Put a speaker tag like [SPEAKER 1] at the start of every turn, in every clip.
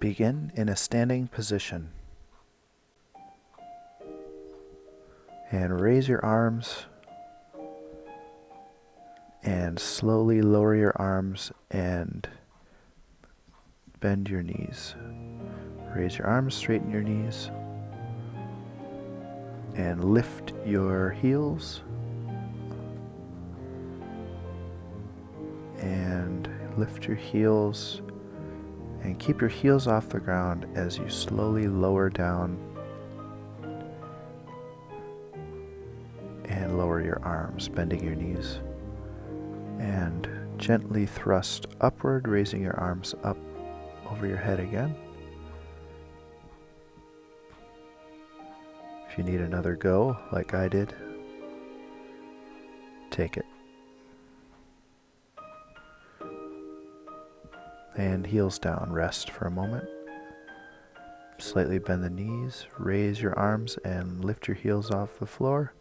[SPEAKER 1] Begin in a standing position and raise your arms and slowly lower your arms and bend your knees. Raise your arms, straighten your knees, and lift your heels and lift your heels and keep your heels off the ground as you slowly lower down and lower your arms, bending your knees, and gently thrust upward, raising your arms up over your head again. If you need another go, like I did, take it. And heels down, rest for a moment. Slightly bend the knees, raise your arms and lift your heels off the floor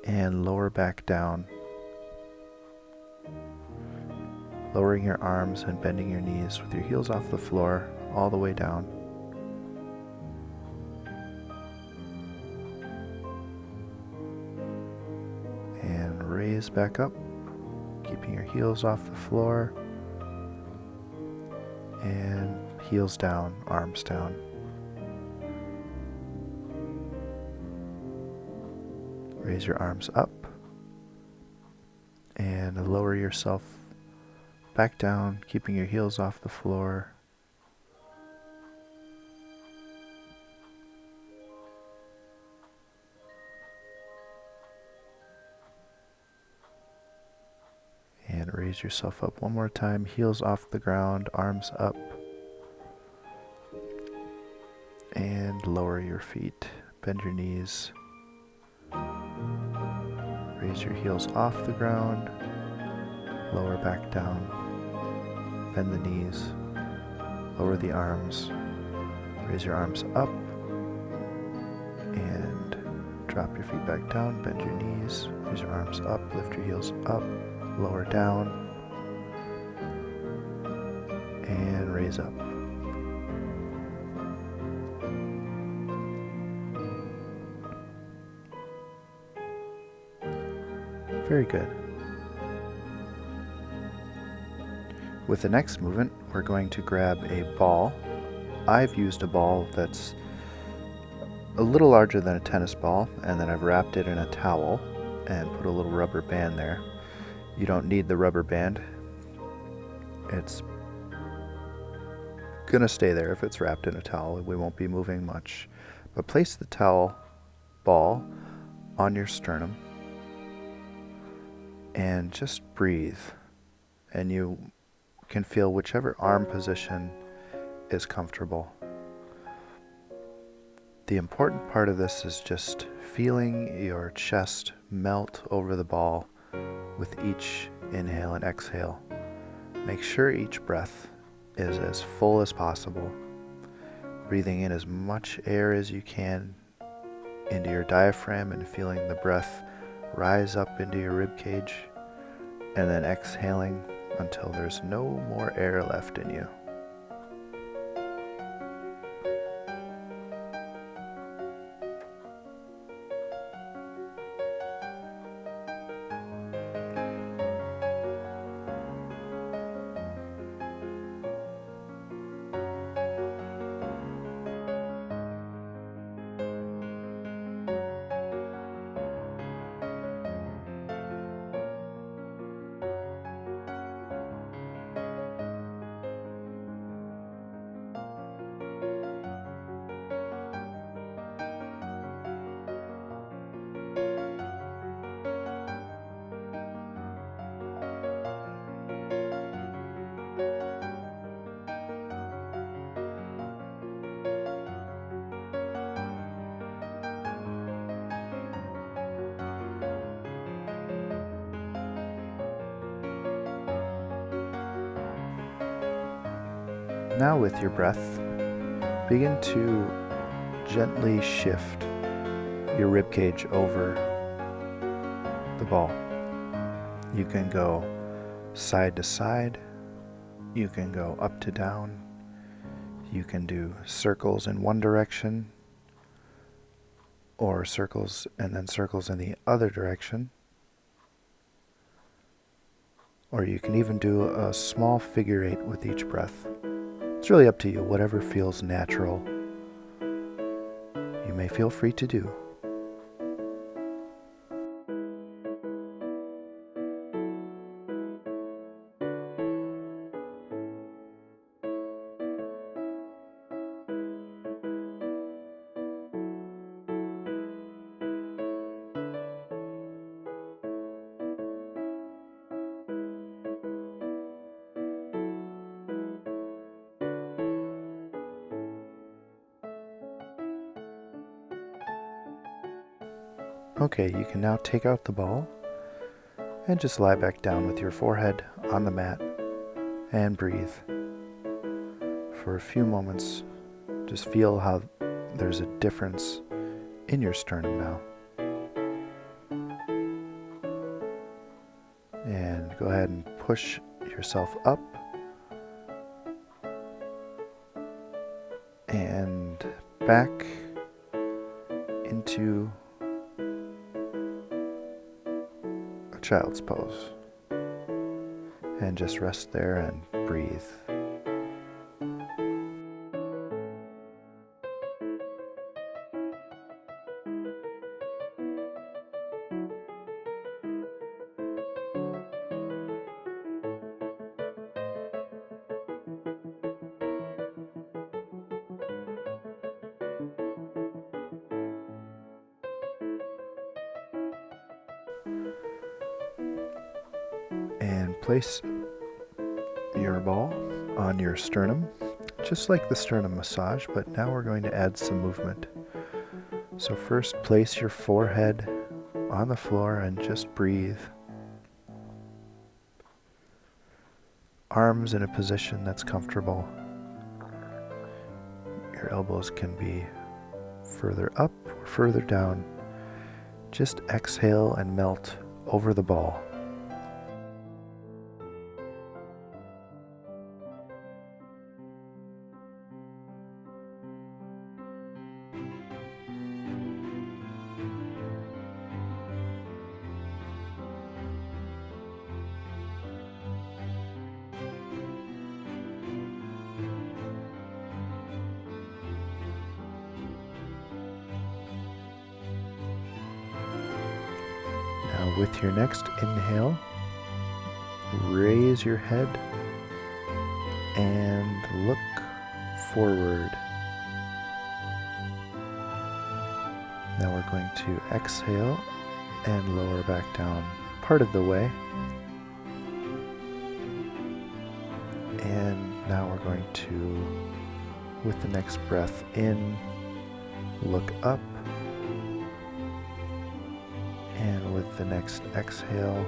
[SPEAKER 1] and lower back down. Lowering your arms and bending your knees with your heels off the floor all the way down. And raise back up, keeping your heels off the floor. And heels down, arms down. Raise your arms up and lower yourself back down, keeping your heels off the floor. And raise yourself up one more time, heels off the ground, arms up. And lower your feet, bend your knees. Raise your heels off the ground, lower back down. Bend the knees, lower the arms, raise your arms up, and drop your feet back down, bend your knees, raise your arms up, lift your heels up, lower down, and raise up. Very good. With the next movement, we're going to grab a ball. I've used a ball that's a little larger than a tennis ball, and then I've wrapped it in a towel and put a little rubber band there. You don't need the rubber band. It's gonna stay there if it's wrapped in a towel. We won't be moving much. But place the towel ball on your sternum and just breathe. And you can feel whichever arm position is comfortable. The important part of this is just feeling your chest melt over the ball with each inhale and exhale. Make sure each breath is as full as possible, breathing in as much air as you can into your diaphragm and feeling the breath rise up into your rib cage, and then exhaling until there's no more air left in you. Now with your breath, begin to gently shift your rib cage over the ball. You can go side to side, you can go up to down, You can do circles in one direction, or circles and then circles in the other direction. Or you can even do a small figure 8 with each breath. It's really up to you, whatever feels natural. You may feel free to do. Okay, you can now take out the ball and just lie back down with your forehead on the mat and breathe. For a few moments, just feel how there's a difference in your sternum now. And go ahead and push yourself up and back into a child's pose. And just rest there and breathe. And place your ball on your sternum, just like the sternum massage, but now we're going to add some movement. So first, place your forehead on the floor and just breathe. Arms in a position that's comfortable. Your elbows can be further up or further down. Just exhale and melt over the ball. Now with your next inhale, raise your head and look forward. Now we're going to exhale and lower back down part of the way. And now we're going to, with the next breath in, look up. And with the next exhale,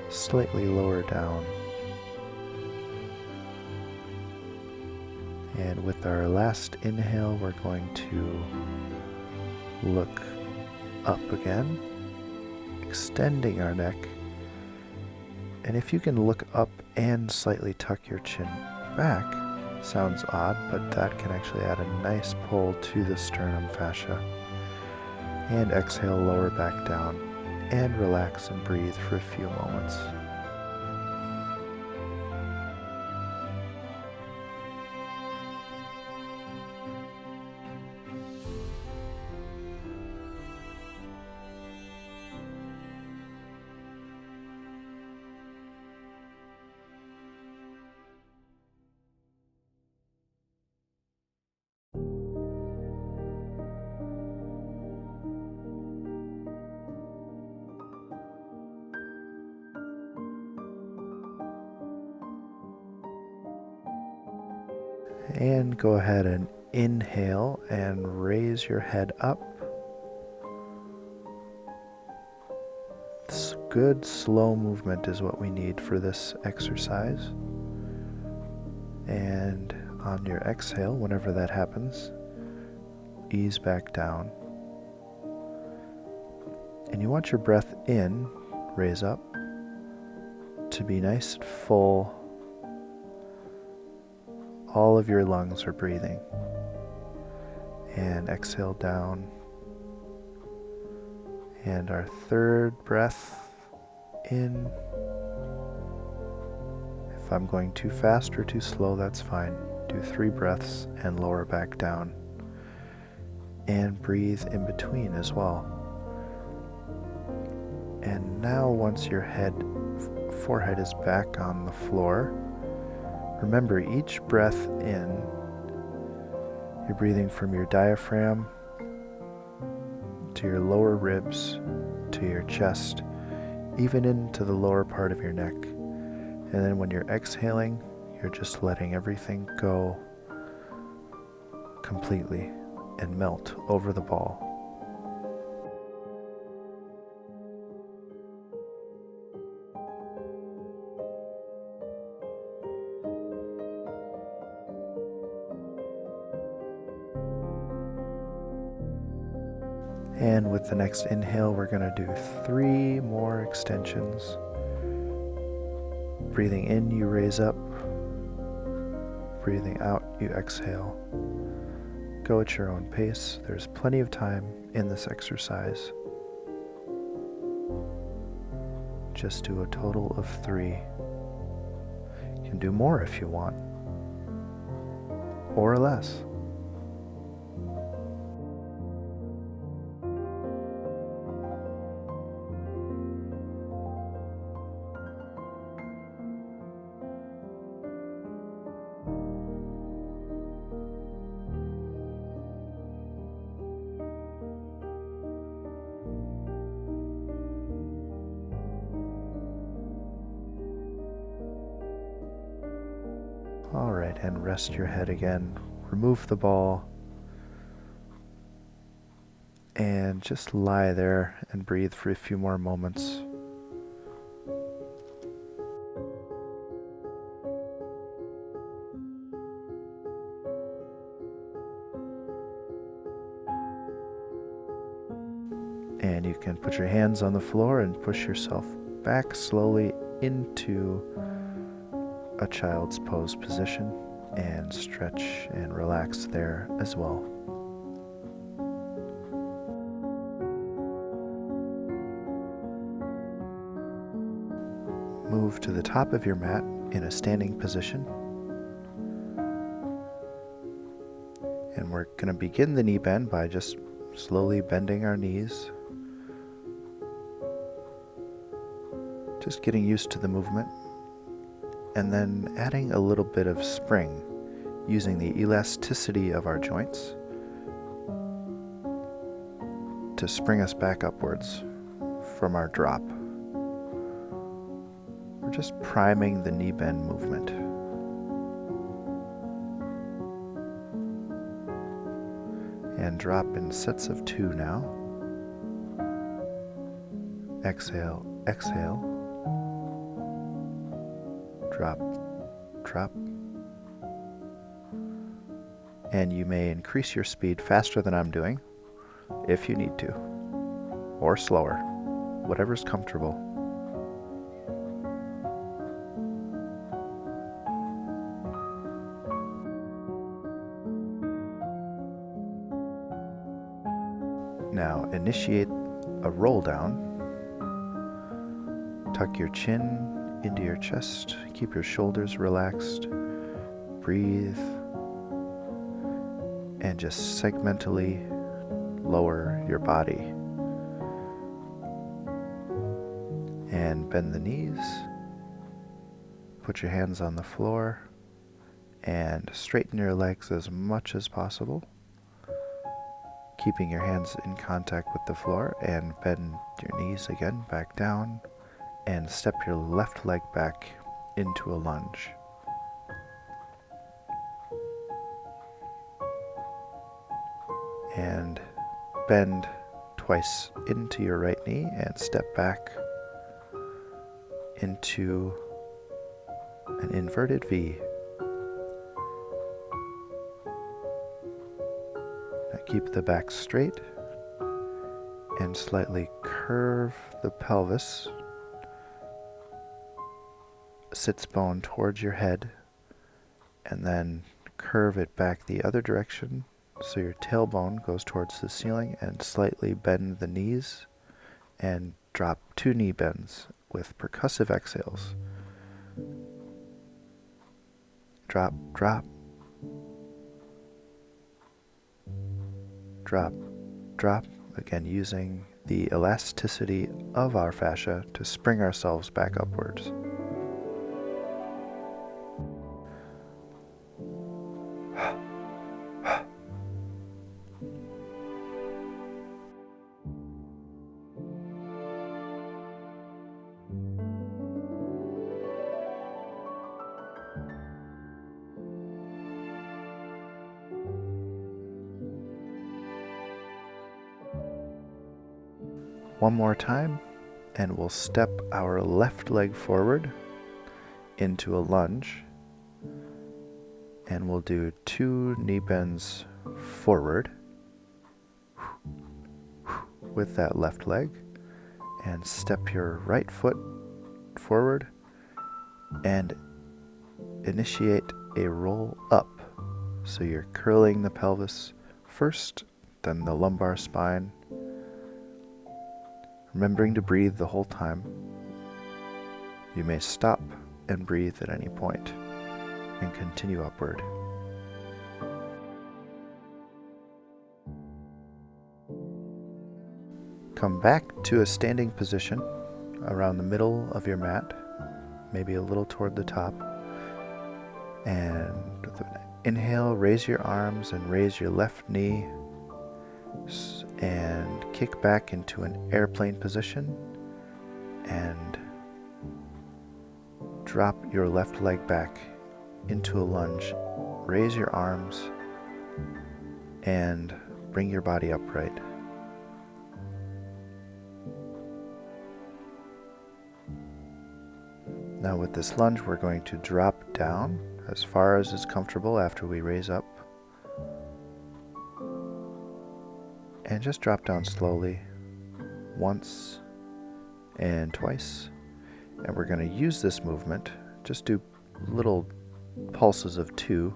[SPEAKER 1] slightly lower down. And with our last inhale, we're going to look up again, extending our neck. And if you can look up and slightly tuck your chin back, sounds odd, but that can actually add a nice pull to the sternum fascia. And exhale, lower back down, and relax and breathe for a few moments. And go ahead and inhale and raise your head up. This good slow movement is what we need for this exercise. And on your exhale, whenever that happens, ease back down. And you want your breath in, raise up, to be nice and full all of your lungs are breathing. And exhale down. And our third breath in. If I'm going too fast or too slow, that's fine. Do 3 breaths and lower back down. And breathe in between as well. And now once your forehead is back on the floor, remember each breath in, you're breathing from your diaphragm to your lower ribs, to your chest, even into the lower part of your neck. And then when you're exhaling, you're just letting everything go completely and melt over the ball. And with the next inhale, we're going to do 3 more extensions. Breathing in, you raise up. Breathing out, you exhale. Go at your own pace. There's plenty of time in this exercise. Just do a total of 3. You can do more if you want, or less. All right, and rest your head again. Remove the ball. And just lie there and breathe for a few more moments. And you can put your hands on the floor and push yourself back slowly into a child's pose position and stretch and relax there as well. Move to the top of your mat in a standing position. And we're going to begin the knee bend by just slowly bending our knees. Just getting used to the movement. And then adding a little bit of spring, using the elasticity of our joints to spring us back upwards from our drop. We're just priming the knee bend movement. And drop in sets of 2 now. Exhale, exhale. Drop, drop. And you may increase your speed faster than I'm doing if you need to, or slower, whatever's comfortable. Now initiate a roll down. Tuck your chin into your chest, keep your shoulders relaxed, breathe, and just segmentally lower your body. And bend the knees, put your hands on the floor, and straighten your legs as much as possible, keeping your hands in contact with the floor, and bend your knees again back down. And step your left leg back into a lunge. And bend twice into your right knee and step back into an inverted V. Now keep the back straight and slightly curve the pelvis, sits bone towards your head, and then curve it back the other direction so your tailbone goes towards the ceiling, and slightly bend the knees and drop 2 knee bends with percussive exhales. Drop, drop, drop, drop. Again, using the elasticity of our fascia to spring ourselves back upwards. One more time, and we'll step our left leg forward into a lunge, and we'll do 2 knee bends forward with that left leg, and step your right foot forward and initiate a roll up. So you're curling the pelvis first, then the lumbar spine, remembering to breathe the whole time. You may stop and breathe at any point and continue upward. Come back to a standing position around the middle of your mat, maybe a little toward the top. And with an inhale, raise your arms and raise your left knee and kick back into an airplane position, and drop your left leg back into a lunge. Raise your arms and bring your body upright. Now with this lunge, we're going to drop down as far as is comfortable after we raise up. And just drop down slowly, once and twice. And we're going to use this movement, just do little pulses of 2.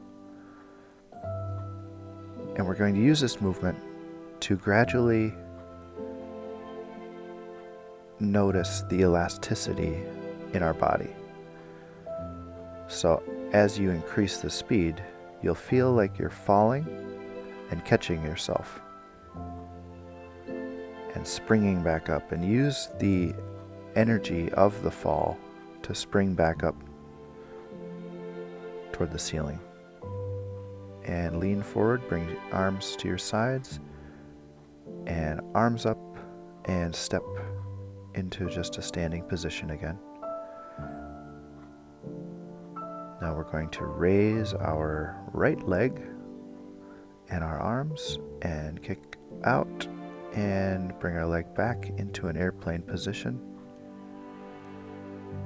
[SPEAKER 1] And we're going to use this movement to gradually notice the elasticity in our body. So as you increase the speed, you'll feel like you're falling and catching yourself and springing back up, and use the energy of the fall to spring back up toward the ceiling. And lean forward, bring your arms to your sides and arms up, and step into just a standing position again. Now we're going to raise our right leg and our arms and kick out and bring our leg back into an airplane position,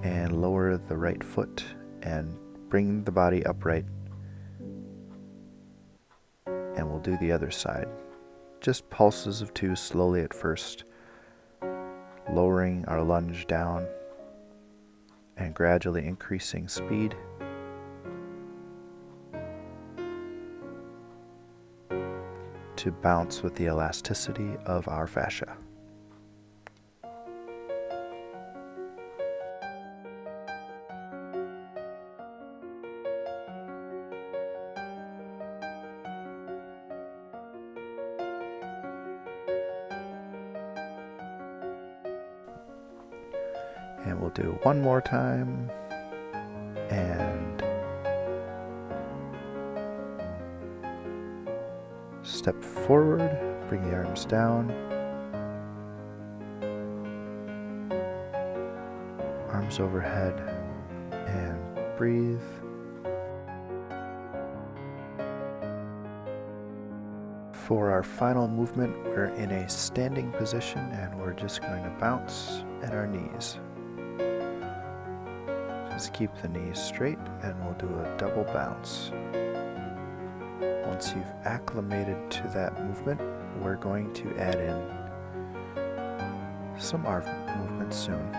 [SPEAKER 1] and lower the right foot and bring the body upright. And we'll do the other side. Just pulses of 2 slowly at first, lowering our lunge down and gradually increasing speed. To bounce with the elasticity of our fascia. And we'll do one more time, and step forward, bring the arms down, arms overhead, and breathe. For our final movement, we're in a standing position, and we're just going to bounce at our knees. Just keep the knees straight, and we'll do a double bounce. Once you've acclimated to that movement, we're going to add in some arm movements soon.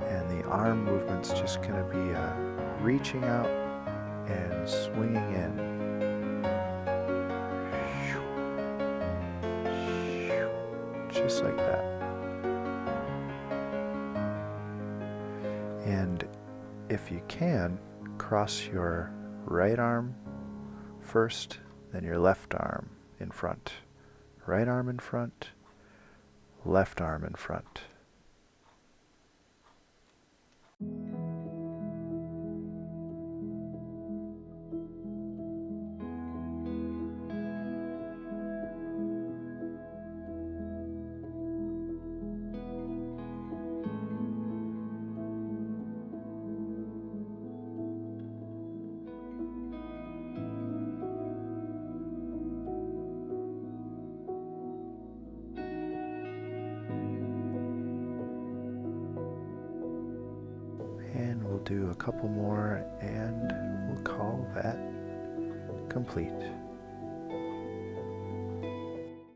[SPEAKER 1] And the arm movement's just going to be reaching out and swinging in. Just like that. And if you can, cross your right arm first, then your left arm in front. Right arm in front, left arm in front. And we'll do a couple more and we'll call that complete.